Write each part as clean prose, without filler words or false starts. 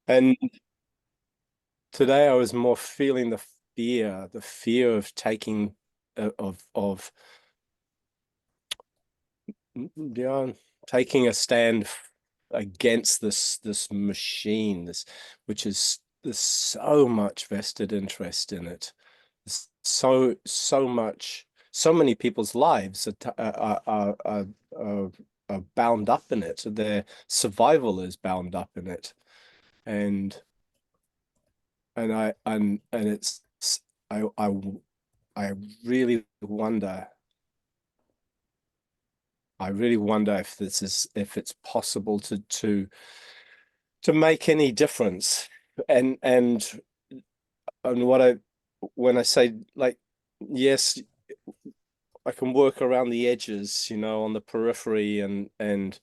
And today I was more feeling the fear of taking of yeah, taking a stand against this machine, which is there's so much vested interest in it. There's so much, so many people's lives are bound up in it. Their survival is bound up in it, and and it's I I I really wonder. I really wonder if it's possible to make any difference. And what I when I say, like, yes, I can work around the edges, on the periphery, and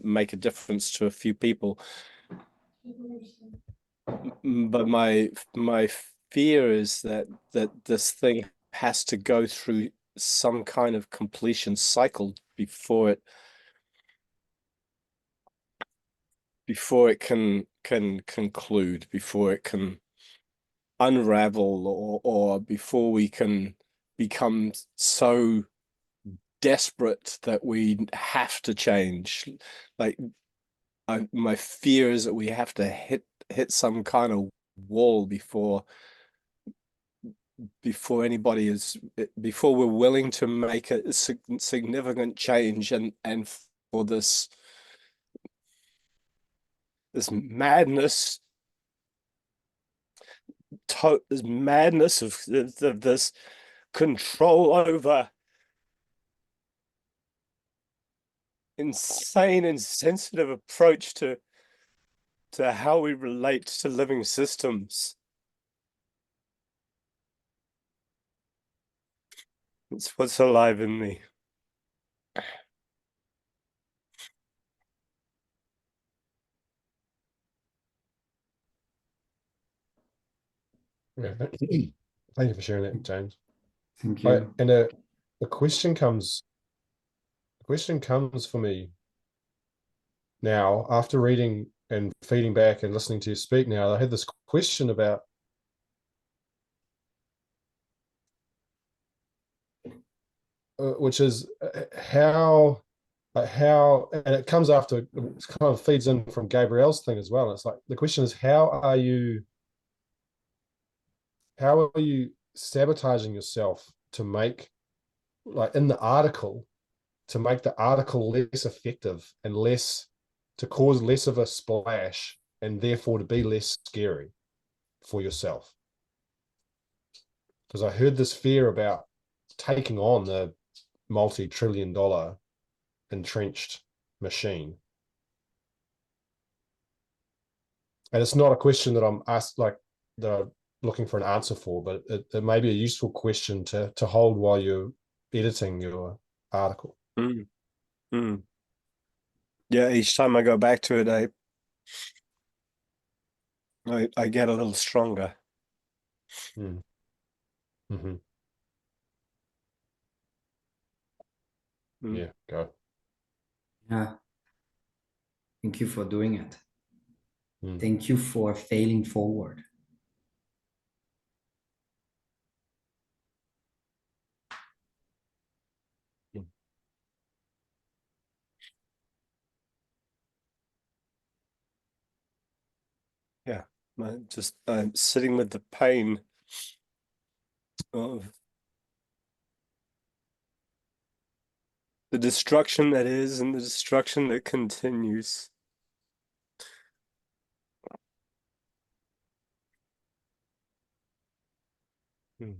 make a difference to a few people. But my fear is that this thing has to go through some kind of completion cycle before it can conclude, before it can unravel, or before we can become so desperate that we have to change. Like, my fear is that we have to hit some kind of wall before we're willing to make a significant change, and for this madness this madness of this control over insane, insensitive approach to how we relate to living systems. It's what's alive in me. Yeah. Thank you for sharing that, James. Thank I, you. and a question comes for me now after reading and feeding back and listening to you speak. Now I had this question about which is how and it comes after, it kind of feeds in from Gabrielle's thing as well. It's like the question is, how are you sabotaging yourself to make, like in the article, to make the article less effective and less, to cause less of a splash, and therefore to be less scary for yourself? Because I heard this fear about taking on the multi-trillion-dollar entrenched machine. And it's not a question that I'm asked, like, that I'm looking for an answer for, but it may be a useful question to hold while you're editing your article. Mm, mm. Yeah, each time I go back to it, I get a little stronger. Mm. Mm-hmm. Mm. Yeah, go. Yeah, thank you for doing it. Mm. Thank you for failing forward. Mm. Yeah, I'm sitting with the pain of the destruction that is, and the destruction that continues. Mm.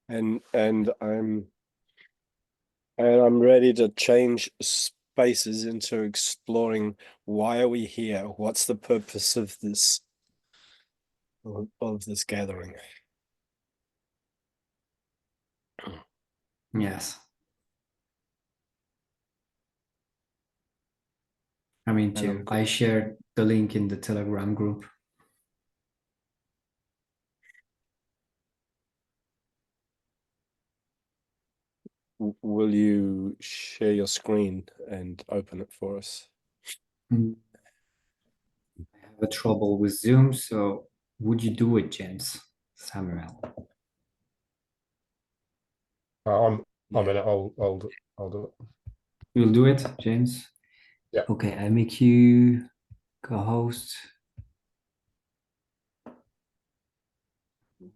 And I'm ready to change spaces into exploring, why are we here? What's the purpose of this gathering? Yes, I mean And too. I shared the link in the Telegram group. Will you share your screen and open it for us? I have a trouble with Zoom, so would you do it, James? Samuel. I'm Yeah. in it. I'll do it. You'll do it, James? Yeah. Okay, I make you co-host.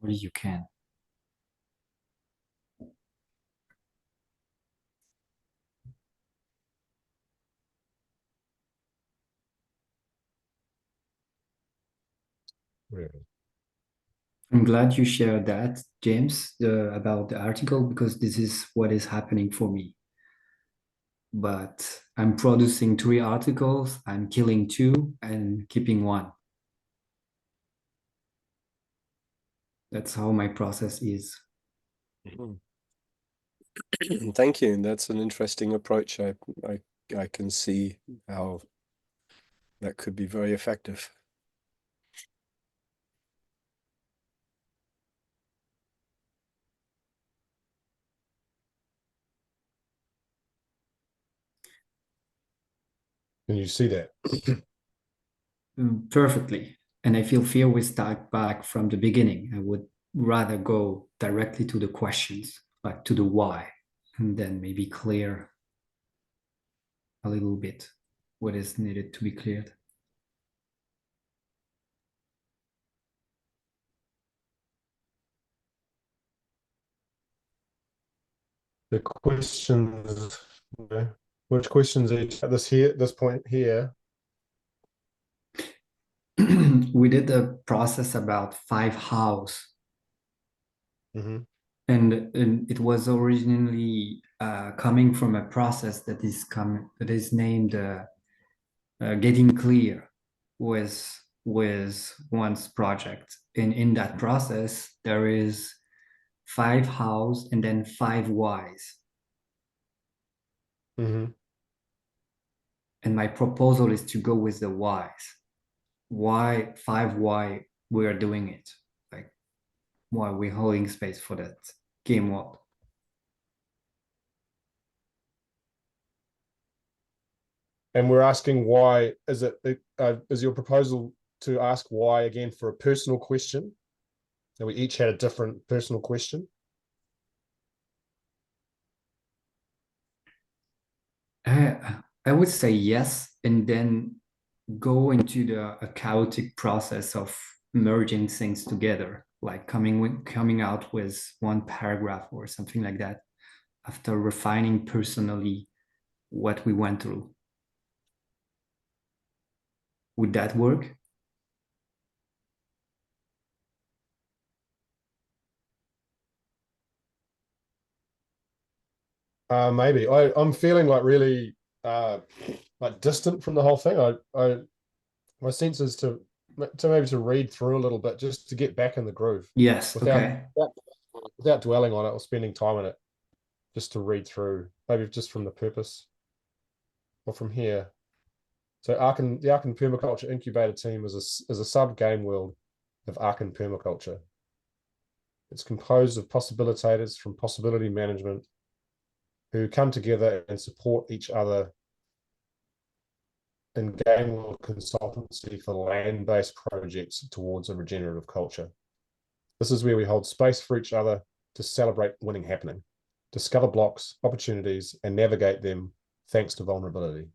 Or you can. Really. I'm glad you shared that, James, about the article, because this is what is happening for me. But I'm producing 3 articles, I'm killing 2 and keeping 1. That's how my process is. Mhm. Thank you. That's an interesting approach. I can see how that could be very effective. Can you see that? Perfectly. And I feel fear we start back from the beginning. I would rather go directly to the questions, like to the why, and then maybe clear a little bit what is needed to be cleared. The questions, which questions each at this point here? We did a process about 5 hows, Mm-hmm. and it was originally coming from a process that is named getting clear with one's project. And in that process, there is 5 hows and then 5 whys. Mm-hmm. And my proposal is to go with the whys. Why 5 why we are doing it? Like why we're holding space for that game world. And we're asking why. Is your proposal to ask why again for a personal question? And we each had a different personal question. I would say yes, and then go into a chaotic process of merging things together, like coming out with one paragraph or something like that, after refining personally what we went through. Would that work? Maybe I'm feeling like really like distant from the whole thing. My sense is to maybe to read through a little bit just to get back in the groove Yes. without Okay. without dwelling on it or spending time on it, just to read through, maybe just from the purpose or from here. So the Archan Permaculture Incubator team is a sub game world of Archan Permaculture. It's composed of possibilitators from possibility management who come together and support each other in Gameworld consultancy for land-based projects towards a regenerative culture. This is where we hold space for each other to celebrate winning happening, discover blocks, opportunities, and navigate them thanks to vulnerability.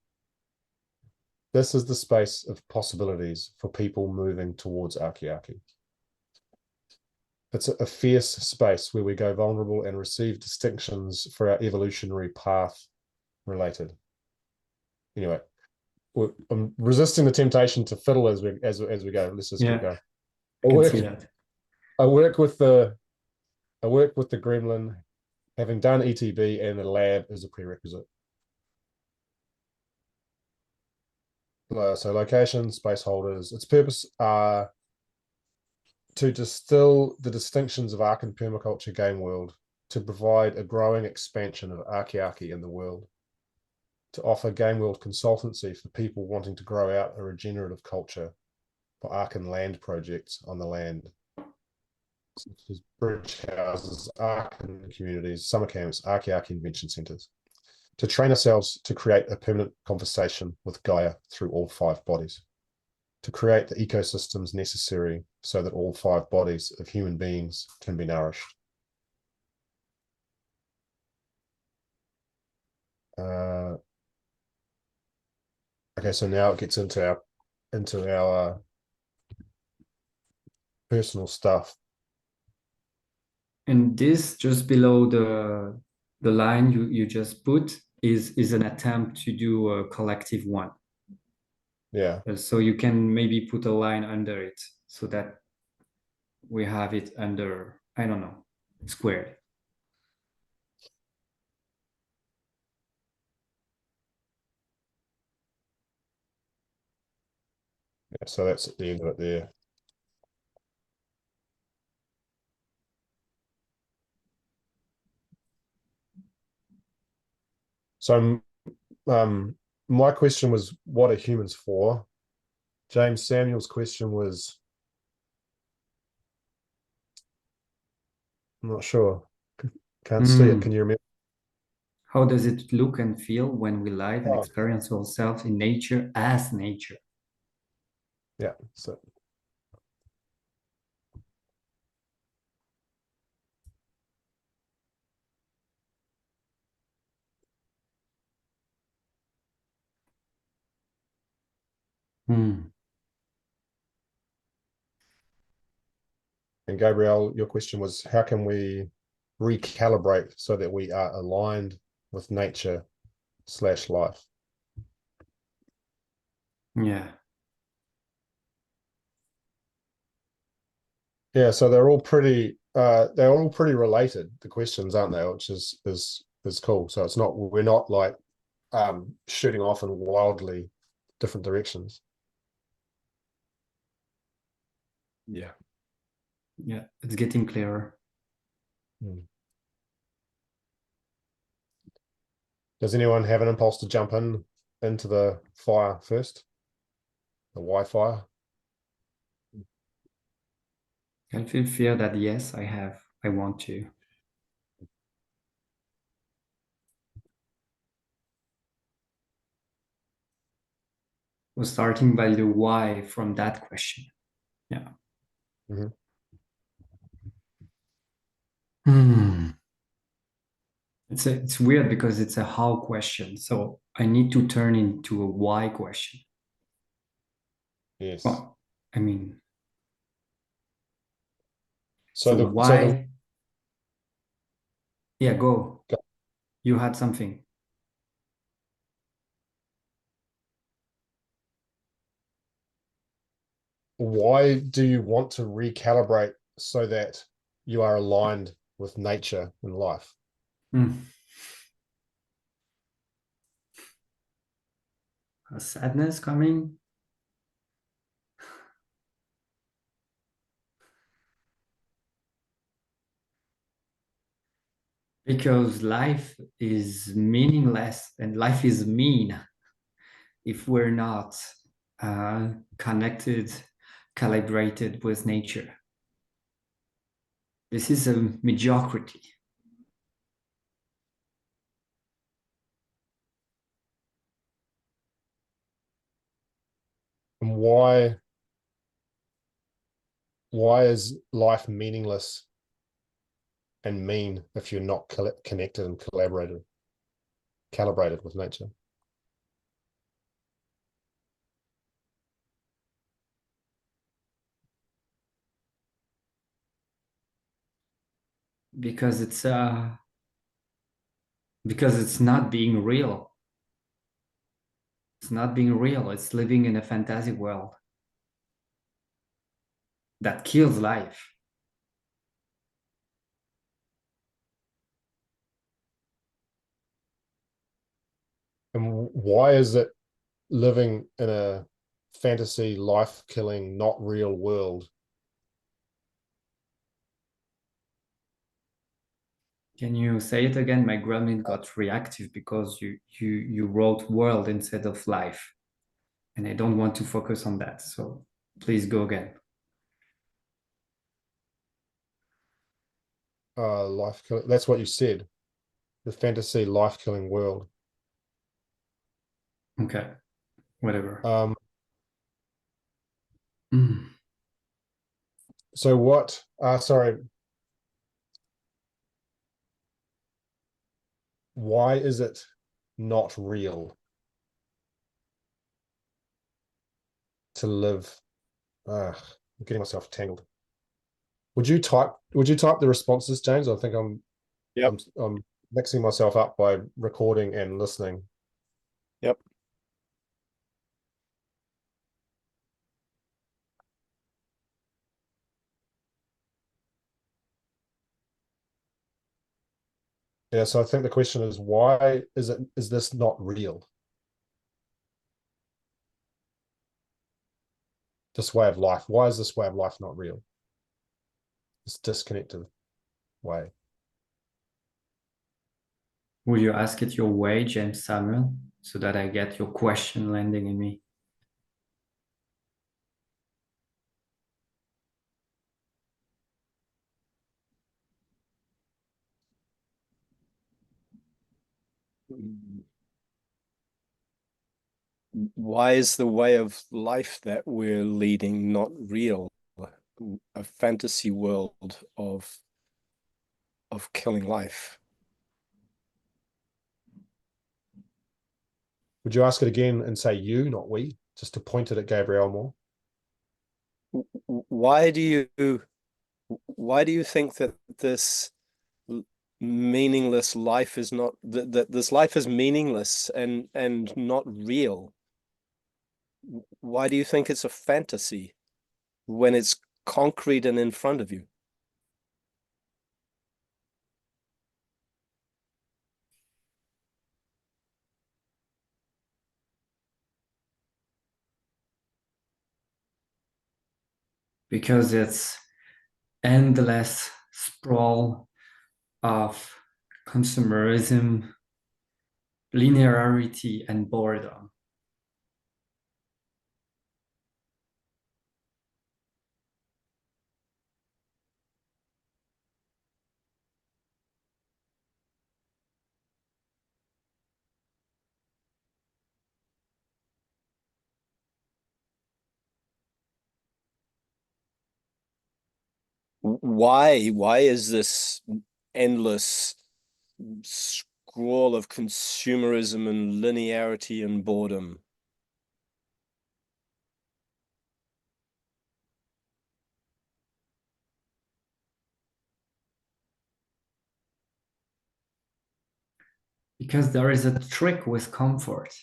This is the space of possibilities for people moving towards Archiarchy. It's a fierce space where we go vulnerable and receive distinctions for our evolutionary path related. Anyway, I'm resisting the temptation to fiddle as we go. Let's just keep going. I can see that. I work with the gremlin, having done ETB, and the lab is a prerequisite. So location, space holders. Its purpose are to distill the distinctions of Archan Permaculture game world, to provide a growing expansion of Archiarchy in the world, to offer game world consultancy for people wanting to grow out a regenerative culture for Archan land projects on the land, such as bridge houses, Archan communities, summer camps, Archan convention centres, to train ourselves to create a permanent conversation with Gaia through all 5 bodies, to create the ecosystems necessary so that all 5 bodies of human beings can be nourished. Okay, so now it gets into our personal stuff. And this just below the line you just put is an attempt to do a collective one. Yeah. So you can maybe put a line under it so that we have it under, I don't know, squared. Yeah, so that's at the end of it there. So my question was, what are humans for? James Samuel's question was, I'm not sure. Can't see it. Can you remember? How does it look and feel when we live and Oh. experience ourselves in nature as nature? Yeah. So Hmm. and Gabriel, your question was, how can we recalibrate so that we are aligned with nature / life? Yeah. Yeah, so they're all pretty related, the questions, aren't they? Which is cool. So it's not, we're not like shooting off in wildly different directions. Yeah. Yeah, it's getting clearer. Does anyone have an impulse to jump into the fire first? The Wi-Fi? I feel that yes, I want to. We're starting by the why from that question. Yeah. Mm-hmm. It's weird because it's a how question. So I need to turn into a why question. Yes. Well, I mean, so why? Yeah, go. Go. You had something. Why do you want to recalibrate so that you are aligned with nature and life? A sadness coming. Because life is meaningless and life is mean if we're not connected, calibrated with nature. This is a mediocrity. And why is life meaningless and mean if you're not connected and calibrated with nature? Because it's not being real. It's not being real. It's living in a fantasy world that kills life. And why is it living in a fantasy, life-killing, not real world? Can you say it again? My gremlin got reactive because you wrote world instead of life. And I don't want to focus on that. So please go again. Life killing. That's what you said. The fantasy life killing world. Okay, whatever. Mm. So what? Sorry. Why is it not real to live? I'm getting myself tangled. Would you type the responses, James? I think Yep. I'm mixing myself up by recording and listening. Yep. Yeah, so I think the question is, why is this not real? This way of life. Why is this way of life not real? This disconnected way. Will you ask it your way, James Samuel, so that I get your question landing in me? Why is the way of life that we're leading not real? A fantasy world of killing life. Would you ask it again and say you, not we, just to point it at Gabriel more? Why do you think that this meaningless life is not that this life is meaningless and not real? Why do you think it's a fantasy when it's concrete and in front of you? Because it's endless sprawl of consumerism, linearity, and boredom. Why is this endless scroll of consumerism and linearity and boredom? Because there is a trick with comfort.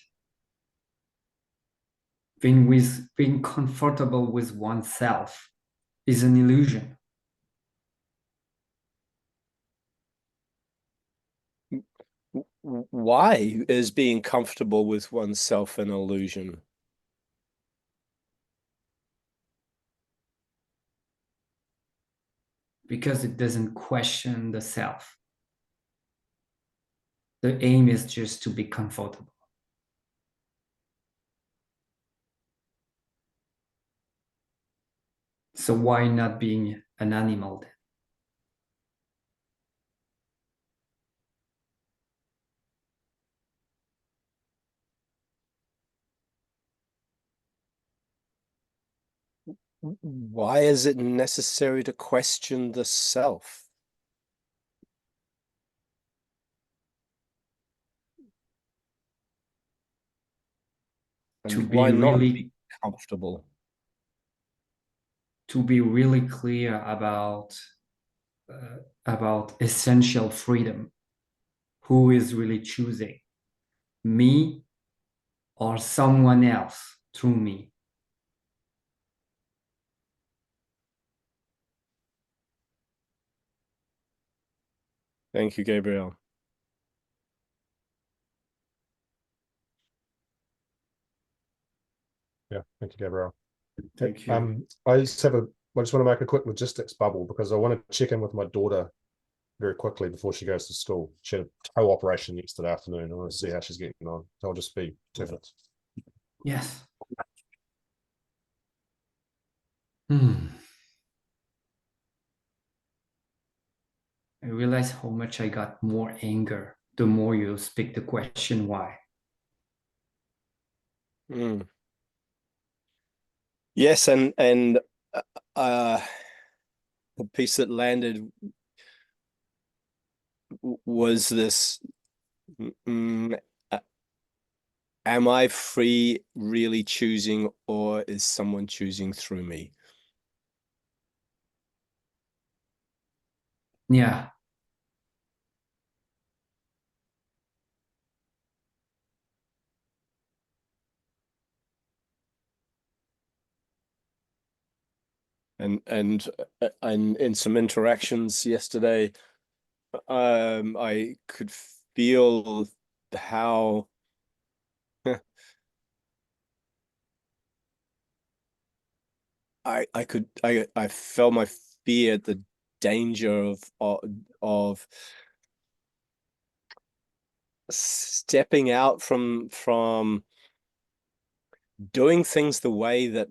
Being comfortable with oneself is an illusion. Why is being comfortable with oneself an illusion? Because it doesn't question the self. The aim is just to be comfortable. So why not being an animal then? Why is it necessary to question the self? To And be why not really be comfortable? to be really clear about essential freedom. Who is really choosing? Me or someone else through me? Thank you, Gabriel. Yeah, thank you, Gabriel. Thank you. I just want to make a quick logistics bubble because I want to check in with my daughter very quickly before she goes to school. She had a toe operation yesterday afternoon. I want to see how she's getting on. So I'll just be 2 minutes. Yes. Hmm. I realize how much I got more anger the more you speak the question why. Mm. Yes, and uh, the piece that landed was this. Mm, am I free really choosing, or is someone choosing through me? Yeah. And in some interactions yesterday, I could feel how I felt my fear, the danger of stepping out from doing things the way that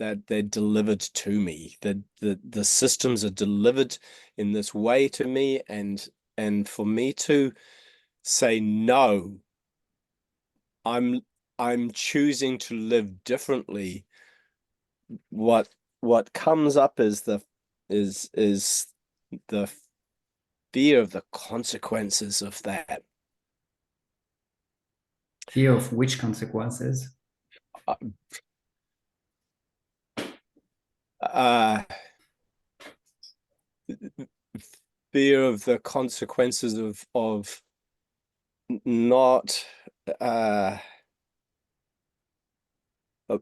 they're delivered to me, that the systems are delivered in this way to me, and for me to say no, I'm I'm choosing to live differently. What comes up is is the fear of the consequences of that. Fear of which consequences? Uh, fear of the consequences of not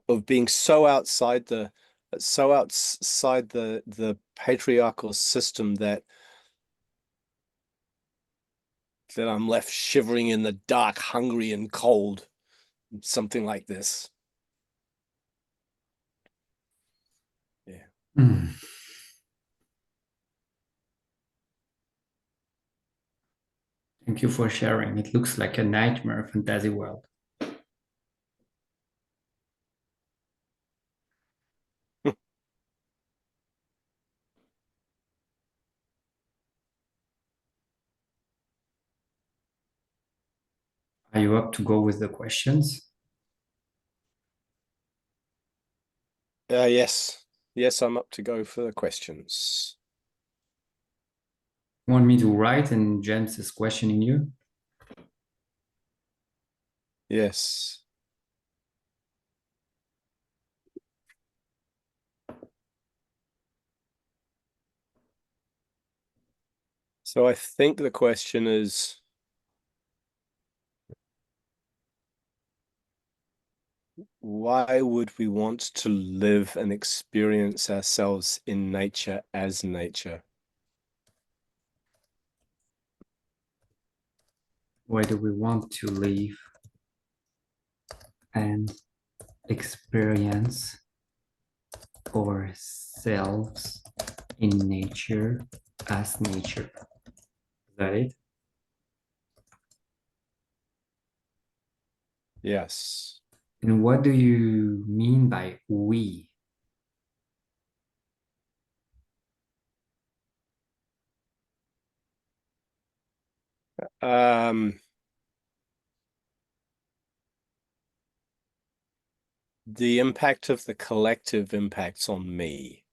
of being so outside the patriarchal system that I'm left shivering in the dark, hungry and cold, something like this. Yeah. Mm. Thank you for sharing. It looks like a nightmare fantasy world. Are you up to go with the questions? Yes. Yes, I'm up to go for the questions. Want me to write and James is questioning you? Yes. So I think the question is, why would we want to live and experience ourselves in nature as nature? Why do we want to live and experience ourselves in nature as nature? Is that it? Yes. And what do you mean by we? Um, the impact of the collective impacts on me.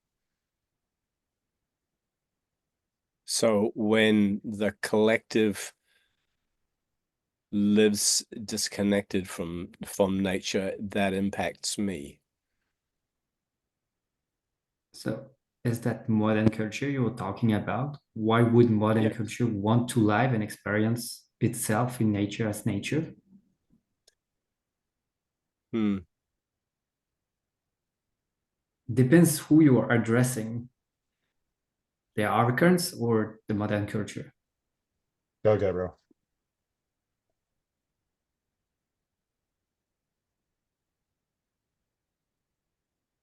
So when the collective lives disconnected from nature, that impacts me. So is that modern culture you were talking about? Why would modern Yeah. culture want to live and experience itself in nature as nature? Hmm. Depends who you are addressing, the Arcans or the modern culture. Go, Gabriel.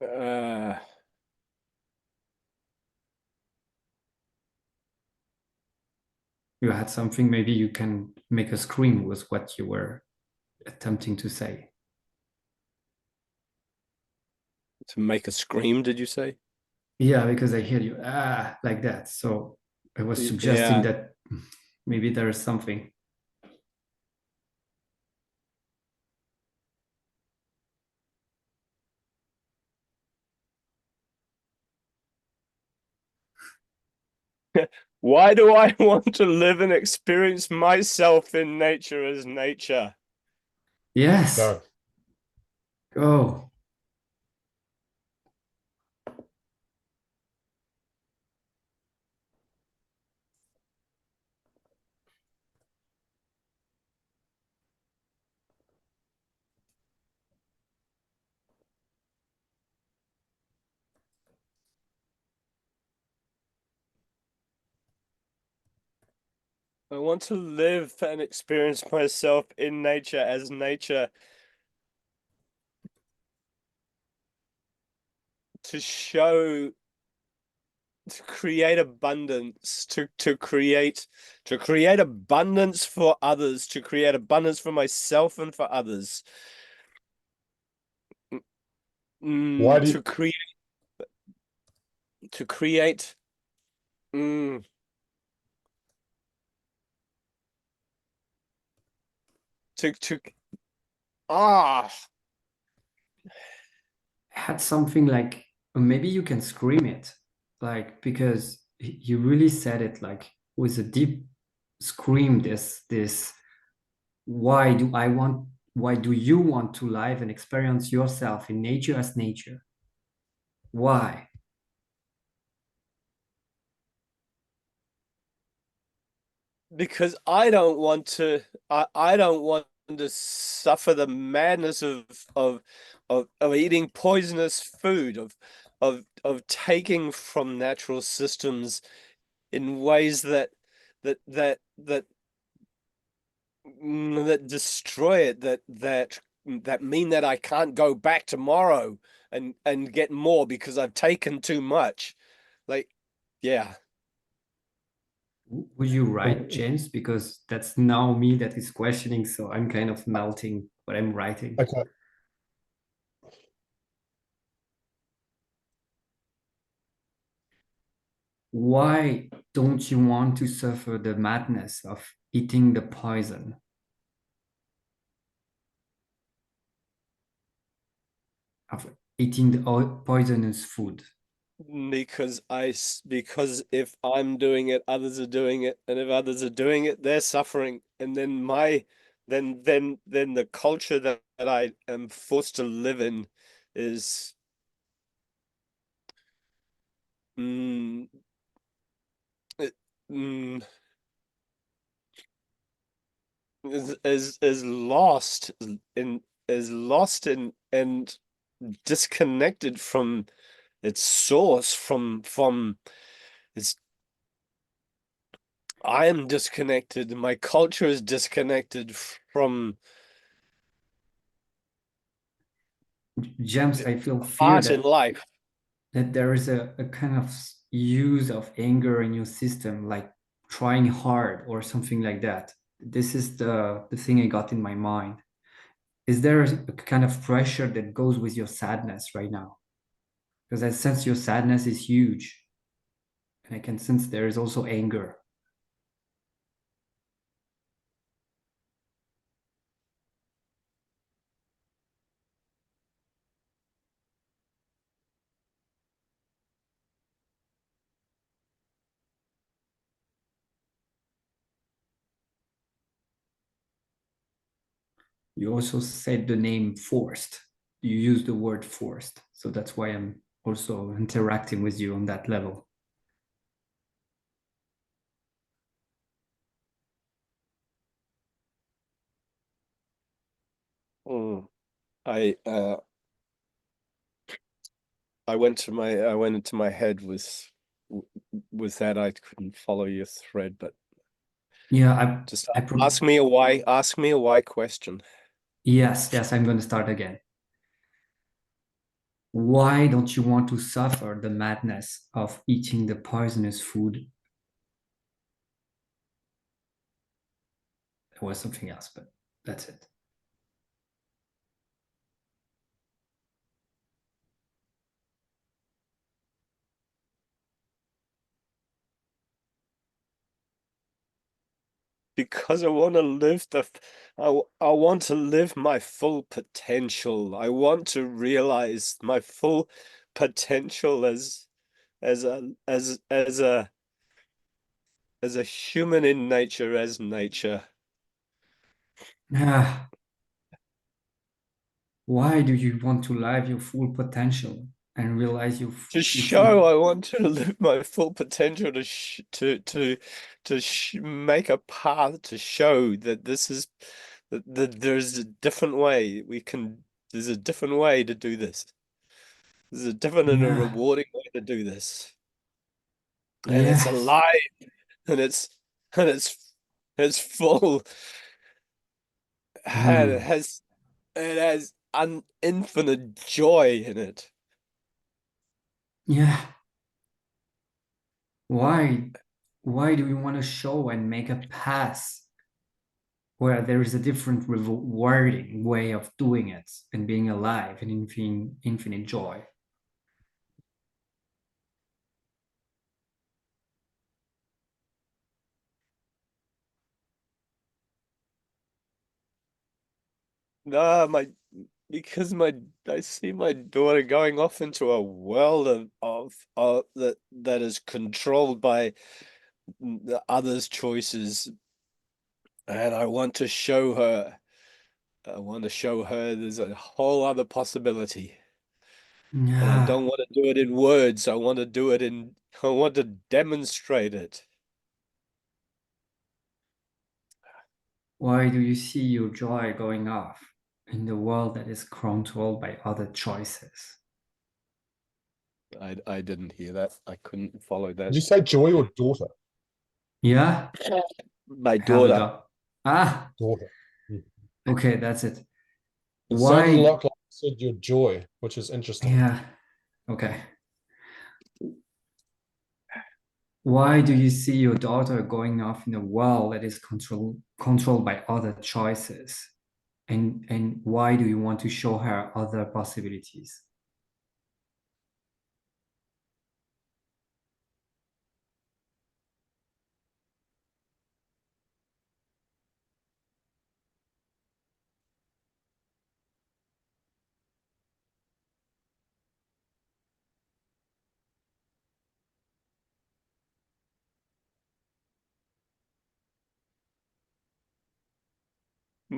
Uh, You had something, maybe you can make a scream with what you were attempting to say. to make a scream, did you say? Yeah, because I hear you like that. So I was suggesting Yeah. that maybe there is something. Why do I want to live and experience myself in nature as nature? Yes. Go. Go. I want to live and experience myself in nature as nature, to show, to create abundance, to create abundance for others, to create abundance for myself and for others. Why do To you, create, to create mm, to ah Had something like, or maybe you can scream it, like, because you really said it like with a deep scream. This why do you want to live and experience yourself in nature as nature? Why? because I don't want to suffer the madness of eating poisonous food, of taking from natural systems in ways that that destroy it, that mean that I can't go back tomorrow and get more because I've taken too much. Like, yeah. Would you write, James? Because that's now me that is questioning, so I'm kind of melting what I'm writing. okay, Why don't you want to suffer the madness of eating the poison, of eating the poisonous food? Because if I'm doing it, others are doing it, and if others are doing it, they're suffering, and then then the culture that I am forced to live in is mm, it- mm, is lost in is lost in and disconnected from its source, from its I am disconnected. My culture is disconnected from James, I feel fear art in that life. there is a kind of use of anger in your system, like trying hard or something like that. This is the thing I got in my mind. Is there a kind of pressure that goes with your sadness right now? Because I sense your sadness is huge, and I can sense there is also anger. You also said the name forced. You used the word forced. So that's why I'm also interacting with you on that level. Mm. I uh I went into my head with that. I couldn't follow your thread, but Yeah, just I ask me a why question. yes, I'm going to start again. Why don't you want to suffer the madness of eating the poisonous food? There was something else, but that's it. because I want to live I want to live my full potential. I want to realize my full potential as a human in nature, as nature. Ah, why do you want to live your full potential and realize To your full? show I want to live my full potential, make a path to show that this is that there's a different way there's a different way to do this. There's a different and a Yeah, rewarding way to do this. And it's yes. alive and and it's full and Hmm. it has an infinite joy in it. Yeah. Why? Why do we want to show and make a pass where there is a different rewarding way of doing it and being alive and infinite joy? No, because I see my daughter going off into a world of that is controlled by the others' choices, and I want to show her there's a whole other possibility. And I Yeah. don't want to do it in words. I want to demonstrate it. Why do you see your joy going off in the world that is controlled by other choices? I didn't hear that. I couldn't follow Did that. you say joy or daughter? Yeah, My I have a daughter. dog. Ah, Daughter. Mm. okay, that's it. It sounded a Why? lot like you said your joy, which is interesting. Yeah, okay. Why do you see your daughter going off in a world that is controlled by other choices? And why do you want to show her other possibilities?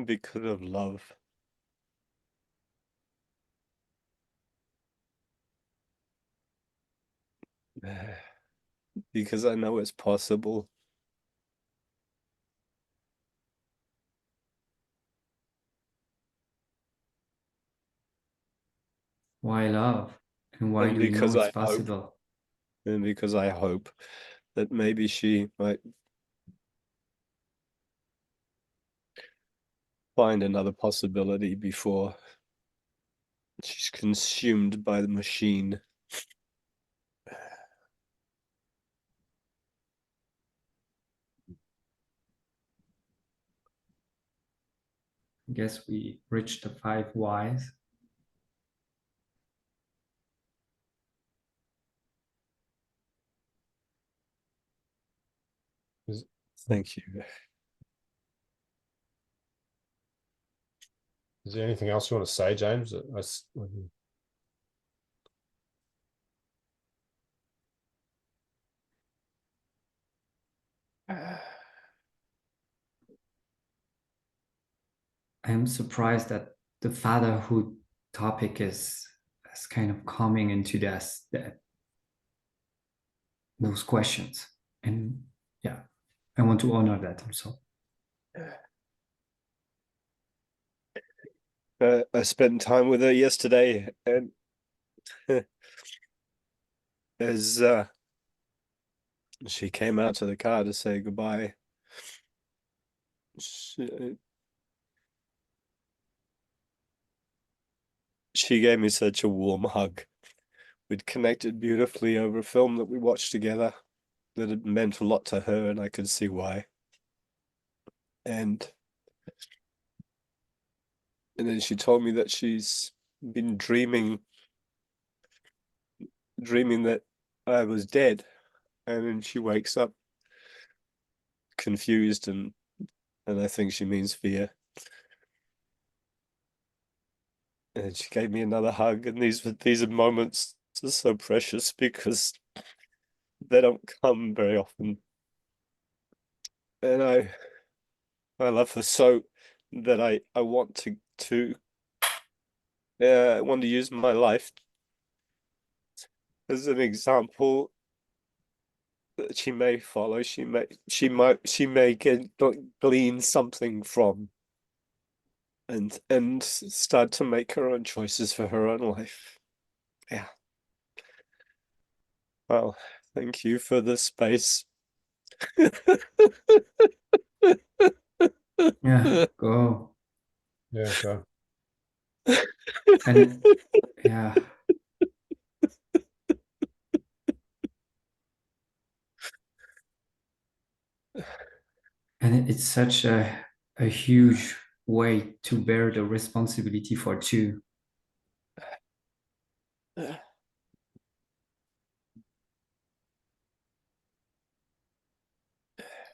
Because of love. Because I know it's possible. Why love? And why And do you know because it's I hope, possible? and because I hope that maybe she might find another possibility before she's consumed by the machine. I guess we reached the five whys. Is, Thank you. is there anything else you want to say, James? I'm surprised that the fatherhood topic is kind of coming into those questions. And yeah, I want to honor that also. I spent time with her yesterday, and as she came out to the car to say goodbye, she gave me such a warm hug. We'd connected beautifully over a film that we watched together that had meant a lot to her, and I could see why. And then she told me that she's been dreaming that I was dead, and then she wakes up confused and and I think she means fear. And she gave me another hug, and these are moments are so precious because they don't come very often. And I love her so that I want to I want to use my life as an example that she may follow. She may glean something from, and start to make her own choices for her own life. Yeah. Well, thank you for the space. Yeah, go. Yeah, go. And yeah. And it's such a huge weight to bear the responsibility for two.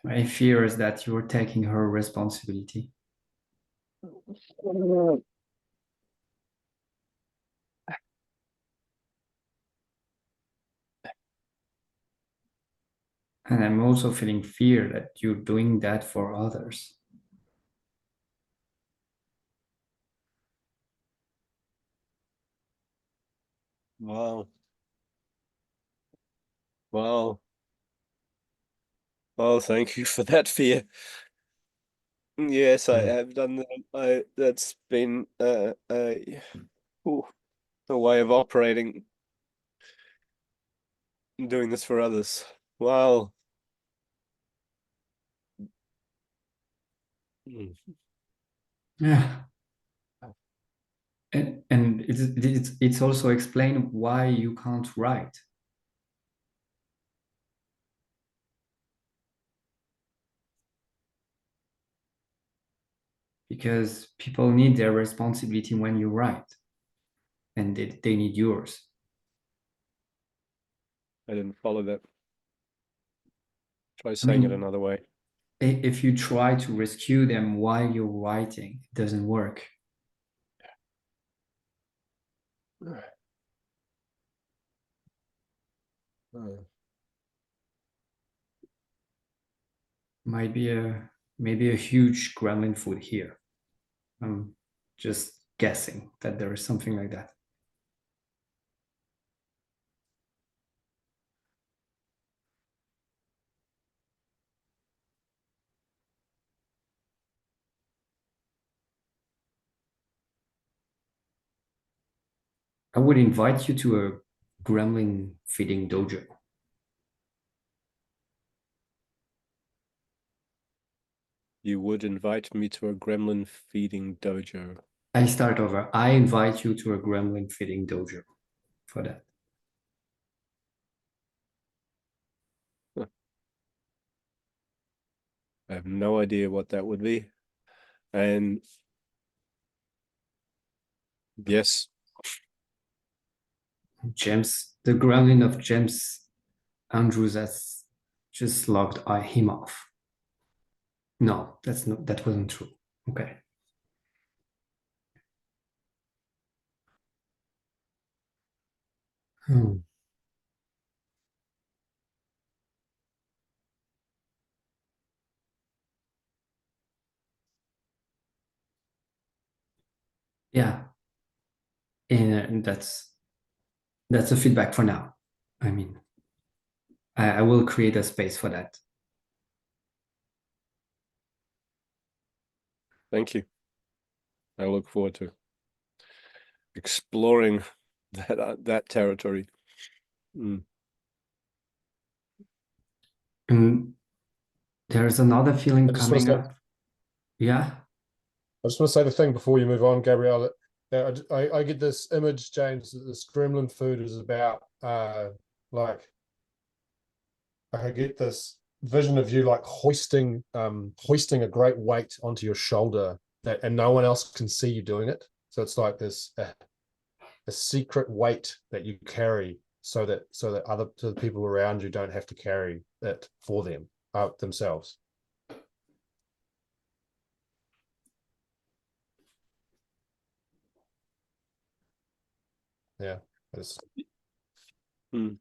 My fear is that you're taking her responsibility. And I'm also feeling fear that you're doing that for others. Wow. Wow. Well, thank you for that fear. Yes, I have done that. That's been ooh, a way of operating, doing this for others. Wow. Mm. Yeah. And it's also explained why you can't write. Because people need their responsibility when you write, and they need yours. I didn't follow that. Try saying it another way. If you try to rescue them while you're writing, it doesn't work. Might be maybe a huge gremlin food here. I'm just guessing that there is something like that. I would invite you to a gremlin feeding dojo. You would invite me to a gremlin feeding dojo. I start over. I invite you to a gremlin feeding dojo for that. I have no idea what that would be. And yes. James, the gremlin of James Andrews has just logged him off. No, that wasn't true. Okay. Yeah. And that's a feedback for now. I mean, I will create a space for that. Thank you. I look forward to exploring that territory. Mm. And there's another feeling coming up. Yeah. I just want to say the thing before you move on, Gabrielle. That I get this image, James, that this gremlin food is about like I get this vision of you like hoisting a great weight onto your shoulder that and no one else can see you doing it. So it's like this a secret weight that you carry so that the people around you don't have to carry it for them themselves. Yeah, it's Mm.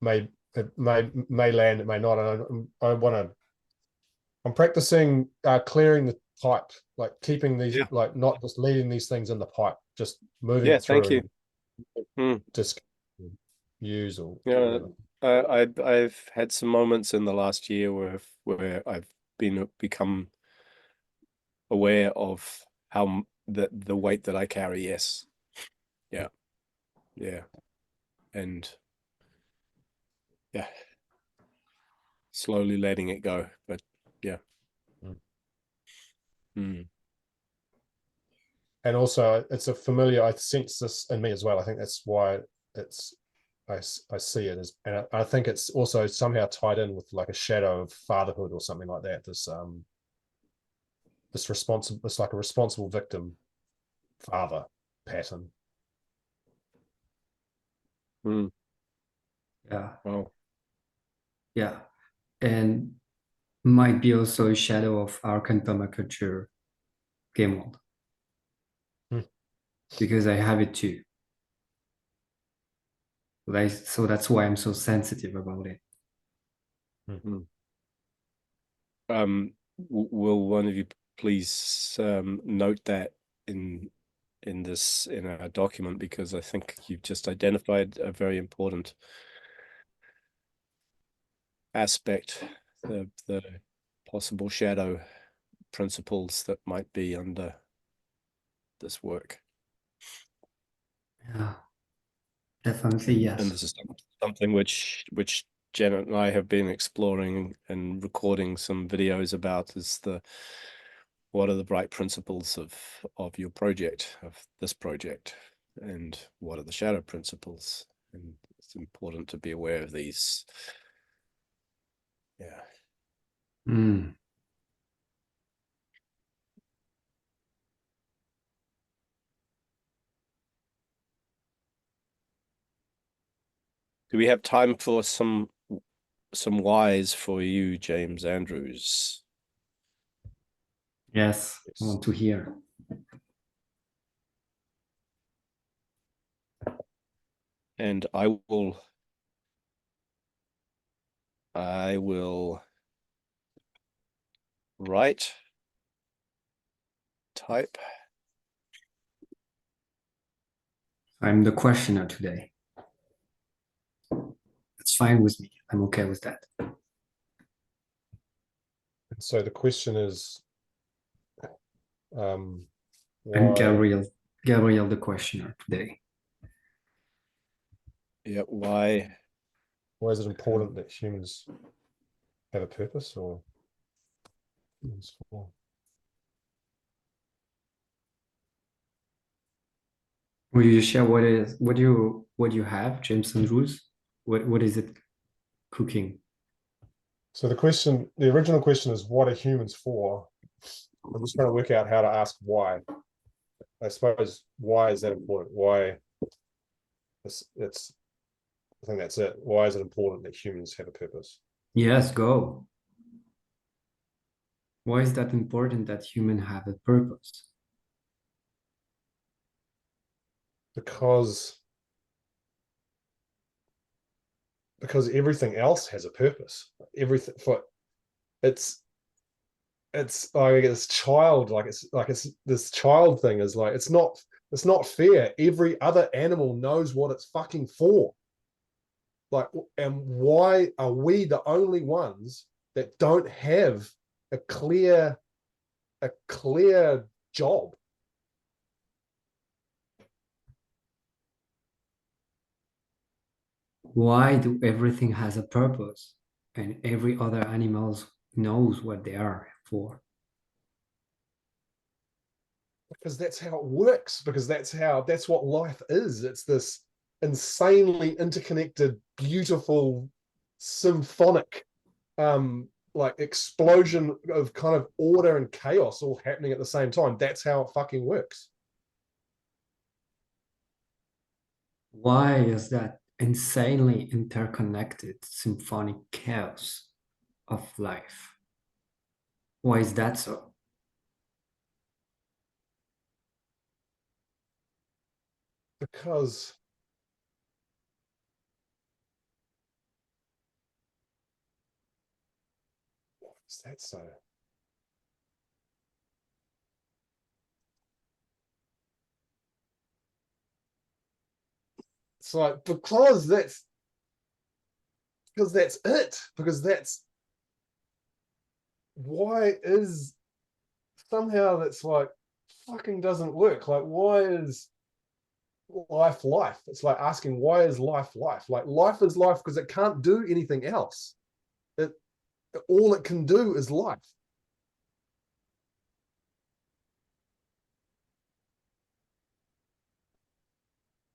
may land, it may not. And I'm practicing clearing the pipe, like keeping these, Yeah. like not just leaving these things in the pipe, just moving Yeah, it thank you. through, Mm. just use or Yeah, whatever. I've had some moments in the last year where I've become aware of how the weight that I carry. Yes. Yeah. Yeah. And yeah, slowly letting it go. But yeah. Mm. Mm. And also it's a familiar, I sense this in me as well. I think that's why it's I see it as, and I think it's also somehow tied in with like a shadow of fatherhood or something like that. This responsible, it's like a responsible victim father pattern. Mm. Yeah, Well, yeah, and might be also a shadow of Archan Permaculture Gameworld, Hmm. because I have it too. Like, so that's why I'm so sensitive about it. mm. Will one of you please note that in in our document, because I think you've just identified a very important aspect, the possible shadow principles that might be under this work. Yeah, definitely And yes. this is something which Janet and I have been exploring and recording some videos about, is what are the bright principles of your project, of this project, and what are the shadow principles. And it's important to be aware of these. Yeah. Mm. Do we have time for some whys for you, James Andrews? Yes, I want to hear. And I will write, type. I'm the questioner today. It's fine with me. I'm okay with that. So the question is, I'm why Gabriel the questioner today. Yeah, why is it important that humans have a purpose, or Will you share what you have, James and Rules? What is it cooking? So the original question is, what are humans for? I'm just trying to work out how to ask why. I suppose, why is that important? Why it's I think that's it. Why is it important that humans have a purpose? Yes, go. Why is that important that humans have a purpose? Because everything else has a purpose. Everything for it's like this child, it's this child thing is like, it's not fair. Every other animal knows what it's fucking for. Like, and why are we the only ones that don't have a clear job? Why do everything has a purpose and every other animals knows what they are for? Because that's how it works, because that's what life is. It's this insanely interconnected, beautiful, symphonic like explosion of kind of order and chaos all happening at the same time. That's how it fucking works. Why is that insanely interconnected symphonic chaos of life? Why is that so? because is that so? It's like because that's it. Because that's why is somehow that's like fucking doesn't work. Like why is life life? It's like asking why is life life? Like life is life because it can't do anything else. It all it can do is life.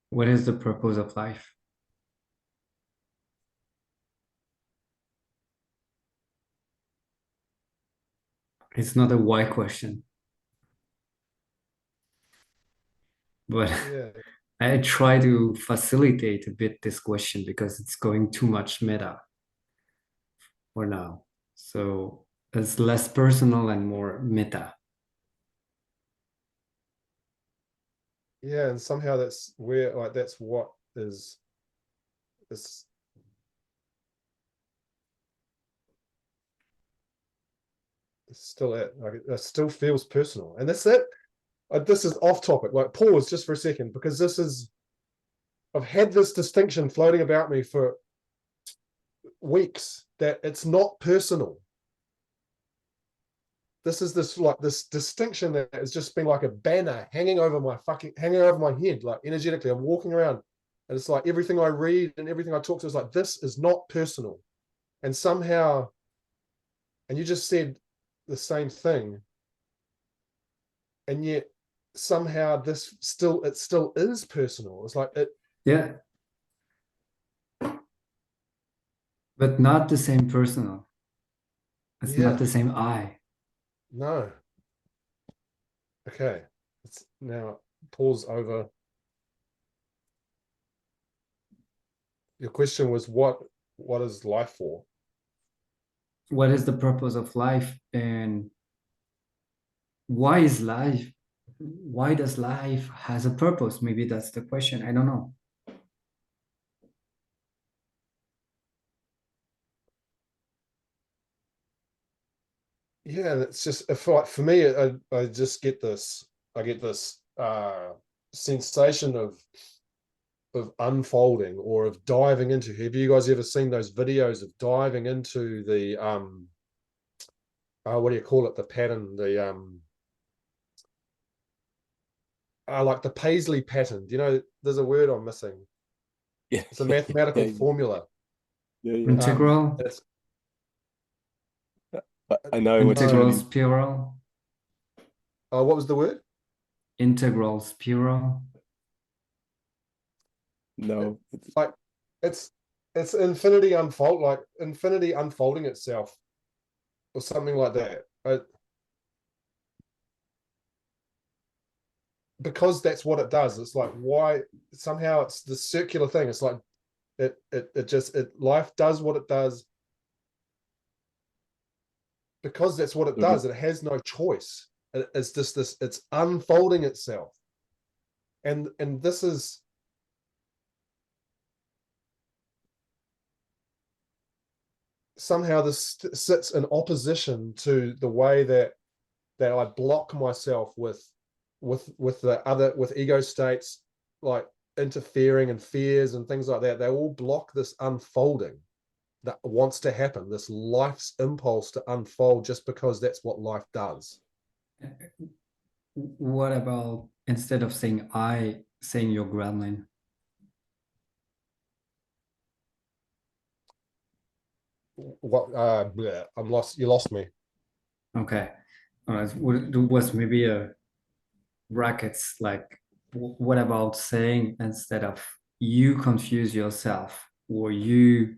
What is the purpose of life? It's not a why question, but Yeah. I try to facilitate a bit this question because it's going too much meta for now. So it's less personal and more meta. Yeah, and somehow that's where like that's what is it's still it. Like it still feels personal. And that's it. This is off topic. Like pause just for a second, because this is I've had this distinction floating about me for weeks that it's not personal. This is this distinction that has just been like a banner hanging over my head, like energetically. I'm walking around and it's like everything I read and everything I talk to is like, this is not personal. And somehow, and you just said the same thing. And yet somehow it still is personal. It's like it. Yeah. But not the same personal. It's not the same I. No. Okay. Let's now pause over. Your question was what is life for? What is the purpose of life and why is life? Why does life has a purpose? Maybe that's the question. I don't know. Yeah, it's just for me, I just get this. I get this sensation of unfolding or of diving into. Have you guys ever seen those videos of diving into the what do you call it? The pattern, the like the Paisley pattern. Do you know? There's a word I'm missing. Yeah, It's a mathematical yeah, formula. yeah. Integral, It's I know what integral Tony. spiral, what was the word? integral spiral. No, Like it's infinity unfold, like infinity unfolding itself, or something like that. Because that's what it does. It's like why somehow it's the circular thing. It's like life does what it does because that's what it does. It has no choice. It's just this. It's unfolding itself, and this is somehow this sits in opposition to the way that I block myself with the other with ego states, like interfering and fears and things like that. They all block this unfolding that wants to happen, this life's impulse to unfold, just because that's what life does. What about instead of saying I, saying your gremlin? What I'm lost. You lost me. Okay. Was maybe a brackets like what about saying instead of you confuse yourself or you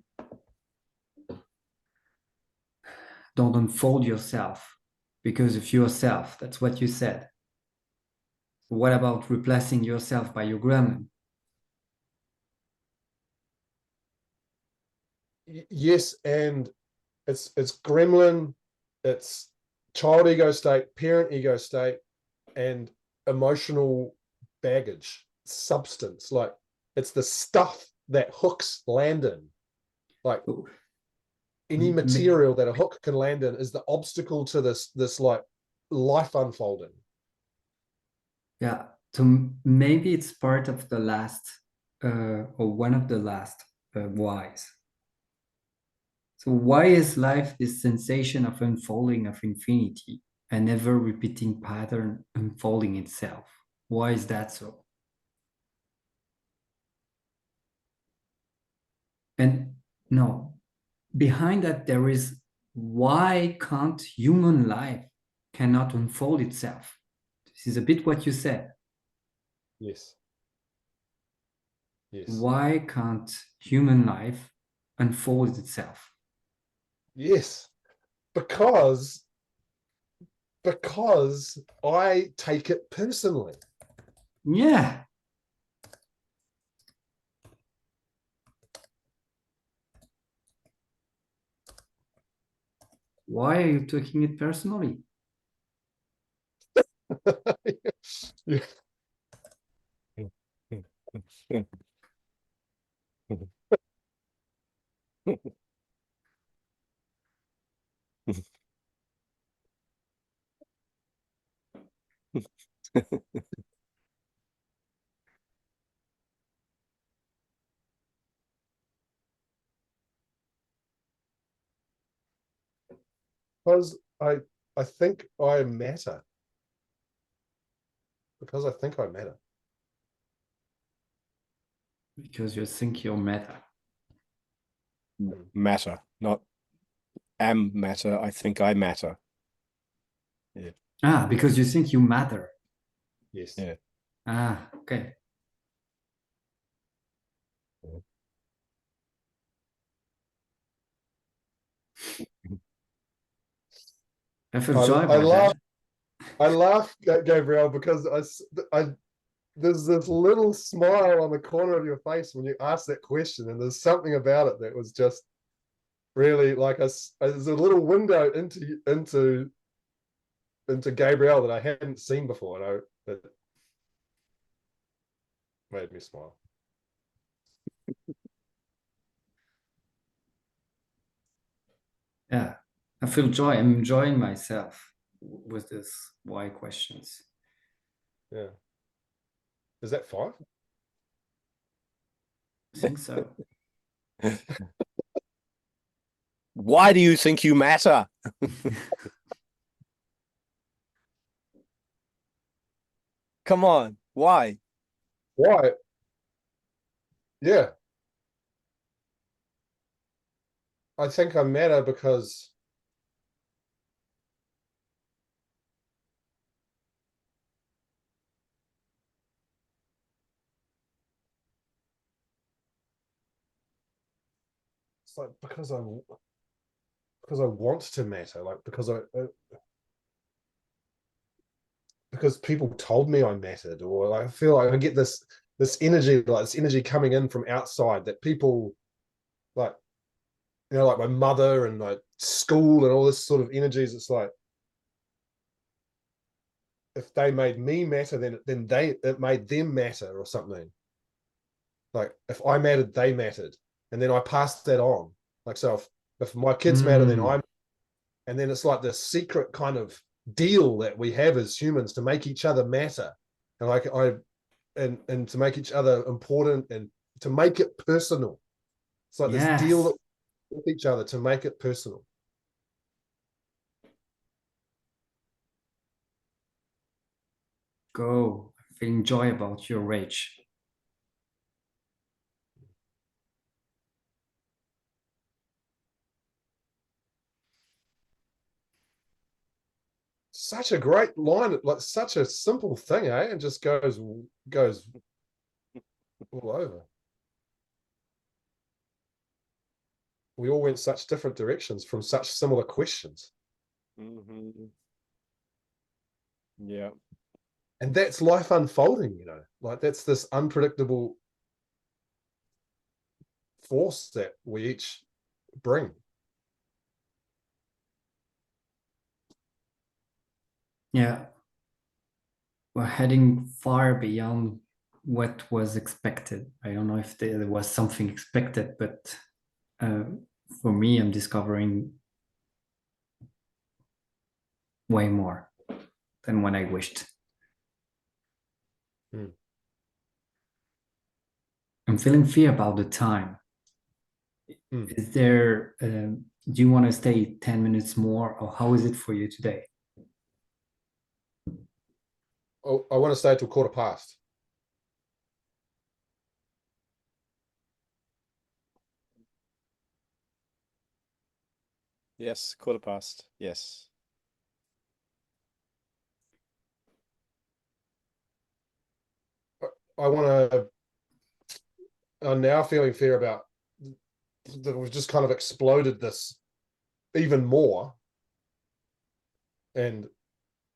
don't unfold yourself because of yourself? That's what you said. What about replacing yourself by your gremlin? Yes, and it's gremlin, it's child ego state, parent ego state, and emotional baggage. substance. Like it's the stuff that hooks land in. Like any material that a hook can land in is the obstacle to this like life unfolding. Yeah, so maybe it's part of the last or one of the last whys. So why is life this sensation of unfolding of infinity, an ever repeating pattern unfolding itself? Why is that so? And no, behind that there is, why can't human life cannot unfold itself? This is a bit what you said. Yes. Yes. Why can't human life unfold itself? Yes. Because I take it personally. Yeah. Why are you taking it personally? Yeah. Because I think I matter. Because I think I matter. Because you think you're meta. Matter, not am matter. I think I matter. Yeah. Ah, because you think you matter. Yes. Yeah. Ah, okay. I feel joy about that. I laugh, Gabriel, because I there's this little smile on the corner of your face when you ask that question, and there's something about it that was just really like there's a little window into Gabriel that I hadn't seen before, and it made me smile. Yeah, I feel joy. I'm enjoying myself with this why questions. Yeah. Is that 5? I think so. Why do you think you matter? Come on, why? Why? Yeah. I think I matter because it's like because I want to matter, like because people told me I mattered, or like, I feel like I get this energy, like this energy coming in from outside that people like, like my mother and like school and all this sort of energies. It's like if they made me matter, then it made them matter or something. Like if I mattered, they mattered, and then I passed that on. Like so, if my kids matter, then I'm, and then it's like this secret kind of deal that we have as humans to make each other matter, and like and to make each other important and to make it personal. It's like this deal Yes. that with each other to make it personal. Go. Feeling joy about your rage. Such a great line, like such a simple thing, eh? And just goes all over. We all went such different directions from such similar questions. Mm-hmm. Yeah. And that's life unfolding, like that's this unpredictable force that we each bring. Yeah. We're heading far beyond what was expected. I don't know if there was something expected, but for me, I'm discovering way more than what I wished. I'm feeling fear about the time. Is there, do you want to stay 10 minutes more, or how is it for you today? Oh, I want to stay till 1:15. Yes, 1:15. Yes. I want to. I'm now feeling fear about that we've just kind of exploded this even more. And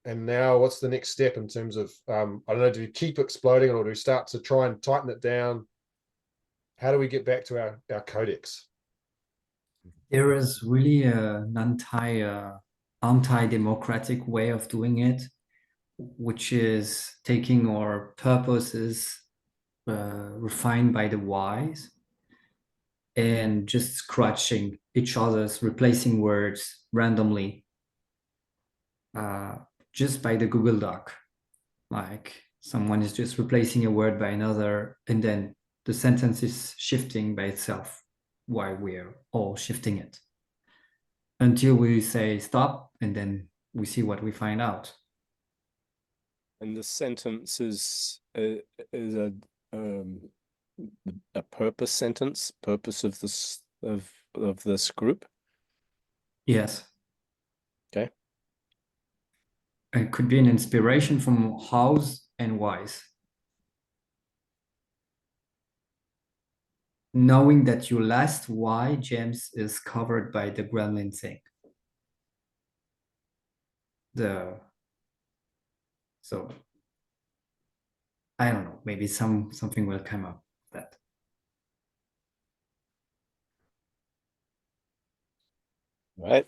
now what's the next step in terms of I don't know, do we keep exploding or do we start to try and tighten it down? How do we get back to our codex? There is really an anti-democratic way of doing it, which is taking our purposes refined by the whys and just scratching each other's, replacing words randomly just by the Google Doc. Like someone is just replacing a word by another, and then the sentence is shifting by itself while we're all shifting it until we say stop, and then we see what we find out. And the sentence is a purpose sentence, purpose of this of this group. Yes. Okay. It could be an inspiration from hows and whys. Knowing that your last why, James, is covered by the gremlin thing. So I don't know, maybe something will come up with that. Right.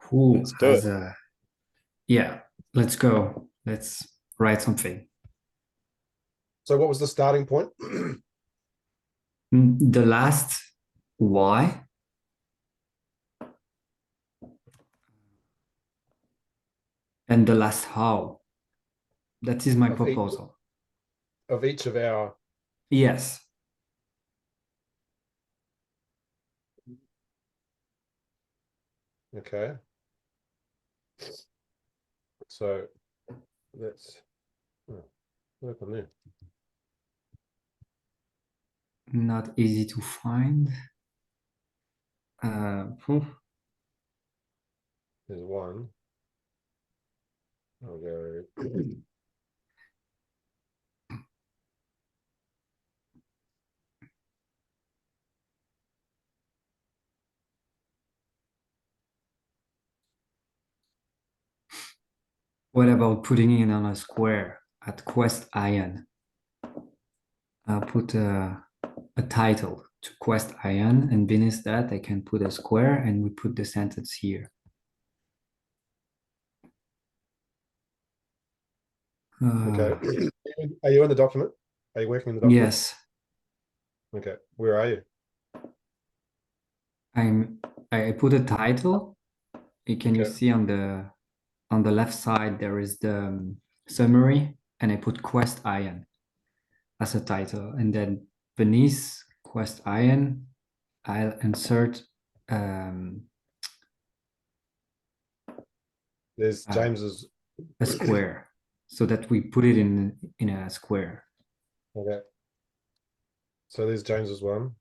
Who Let's do has it. yeah, let's go. Let's write something. So what was the starting point? The last why and the last how. That is my proposal. Of each of our. Yes. Okay. So let's work on there. Not easy to find. There's one. I'll go. What about putting it on a square at Quest Iron? I'll put a title to Quest Iron, and beneath that I can put a square, and we put the sentence here. Okay. Are you in the document? Are you working in the document? Yes. Okay. Where are you? I put a title. Can you see on the left side there is the summary, and I put Quest Iron as a title, and then beneath Quest Iron I'll insert There's James's a square, so that we put it in a square. Okay. So there's James's one.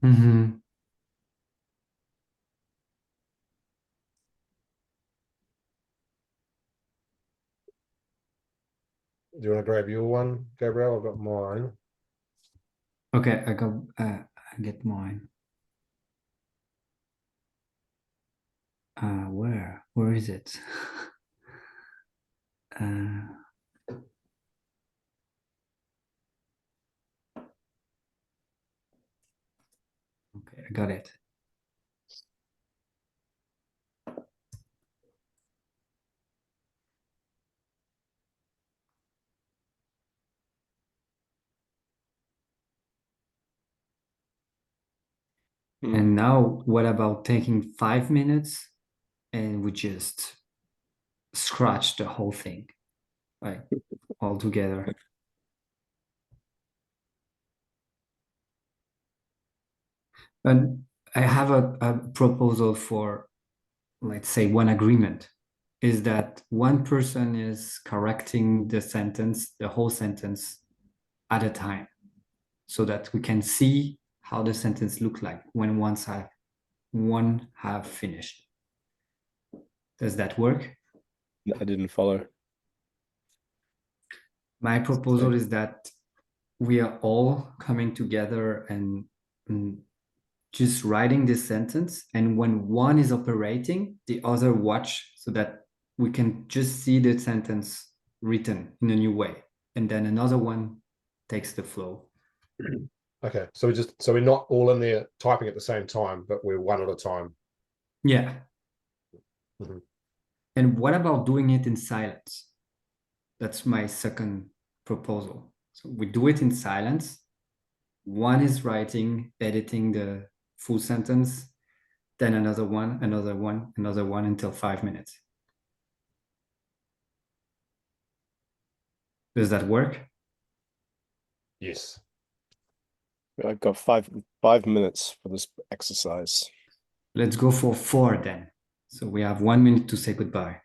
Mm-hmm. Do you want to grab your one, Gabriel? I've got mine. Okay, I get mine. Where is it? Okay, I got it. And now, what about taking 5 minutes and we just scratch the whole thing, like all together? And I have a proposal for, let's say, one agreement is that one person is correcting the sentence, the whole sentence at a time, so that we can see how the sentence look like when one have finished. Does that work? I didn't follow. My proposal is that we are all coming together and just writing this sentence, and when one is operating, the other watch, so that we can just see the sentence written in a new way, and then another one takes the flow. Okay, so we're not all in there typing at the same time, but we're one at a time. Yeah. Mhm. And what about doing it in silence? That's my second proposal. So we do it in silence. One is writing, editing the full sentence, then another one, another one, another one until 5 minutes. Does that work? Yes. I've got 5 minutes for this exercise. Let's go for 4 then. So we have 1 minute to say goodbye.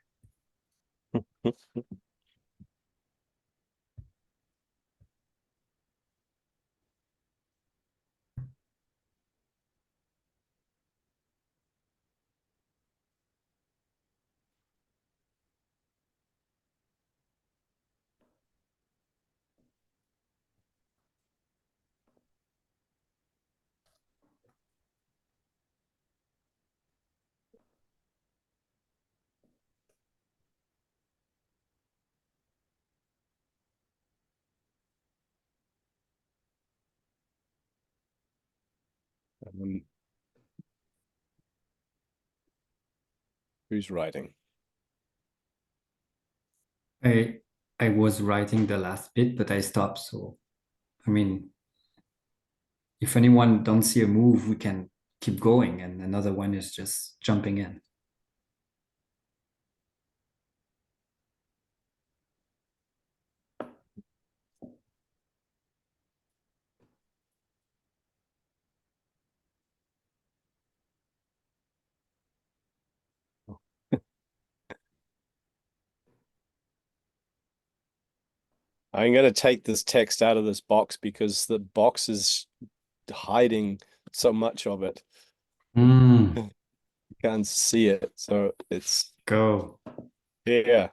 Um, who's writing? I was writing the last bit, but I stopped. So, I mean, if anyone don't see a move, we can keep going, and another one is just jumping in. I'm going to take this text out of this box because the box is hiding so much of it. Mm, Can't see it. So it's, go. yeah.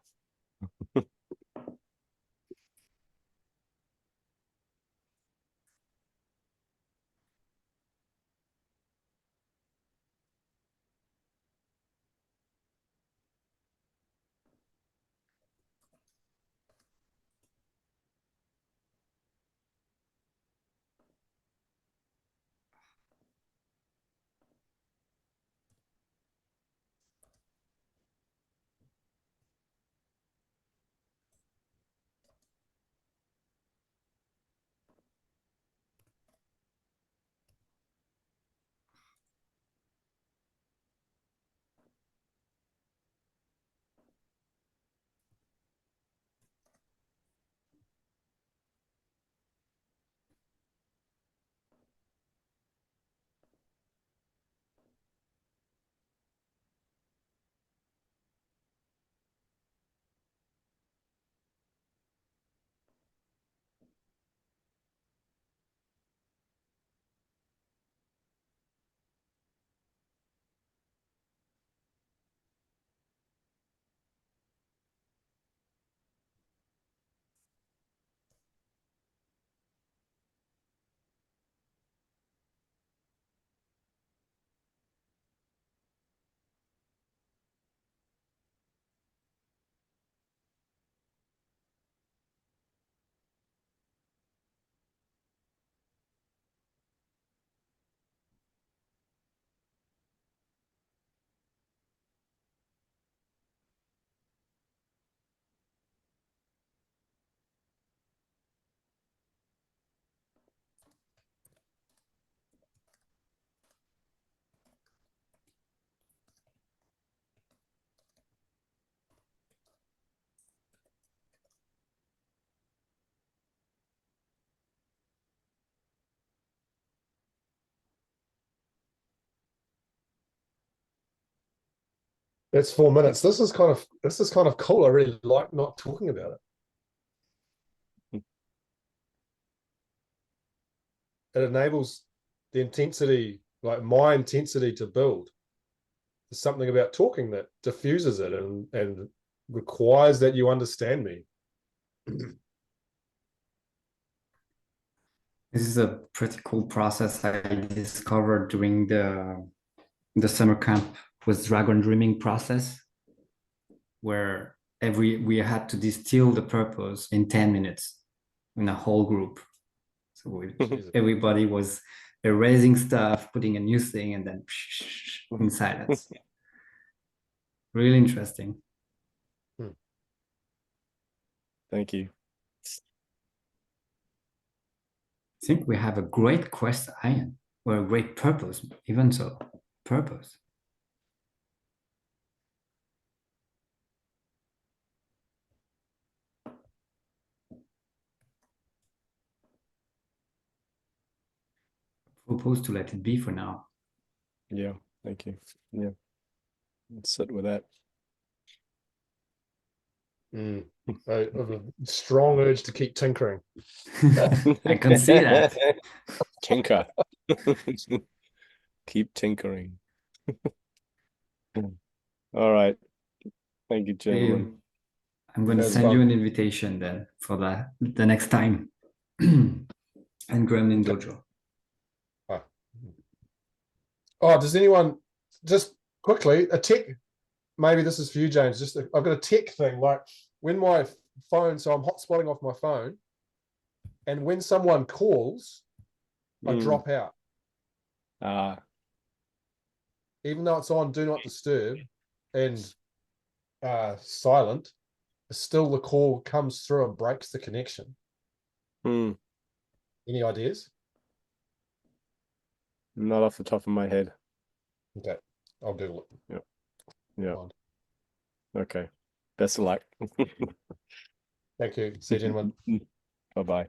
It's 4 minutes. This is kind of cool. I really like not talking about it. It enables the intensity, like my intensity to build. There's something about talking that diffuses it and requires that you understand me. This is a pretty cool process I discovered during the summer camp with Dragon Dreaming process, where we had to distill the purpose in 10 minutes in a whole group. So everybody was erasing stuff, putting a new thing, and then in silence. Really interesting. Thank you. I think we have a great quest iron, or a great purpose, even so. Purpose. Propose to let it be for now. Yeah, thank you. Yeah. Let's sit with that. I have a strong urge to keep tinkering. I can see that. Tinker. Keep tinkering. All right. Thank you, gentlemen. I'm going to send you an invitation then for the next time. And Gremlin Dojo. Oh, does anyone just quickly a tech? Maybe this is for you, James. I've got a tech thing, like when my phone, so I'm hotspotting off my phone, and when someone calls, I drop out. Even though it's on Do Not Disturb and silent, still the call comes through and breaks the connection. Any ideas? Not off the top of my head. Okay, I'll Google it. Yeah. Okay. Best of luck. Thank you. See you, gentlemen. Bye-bye.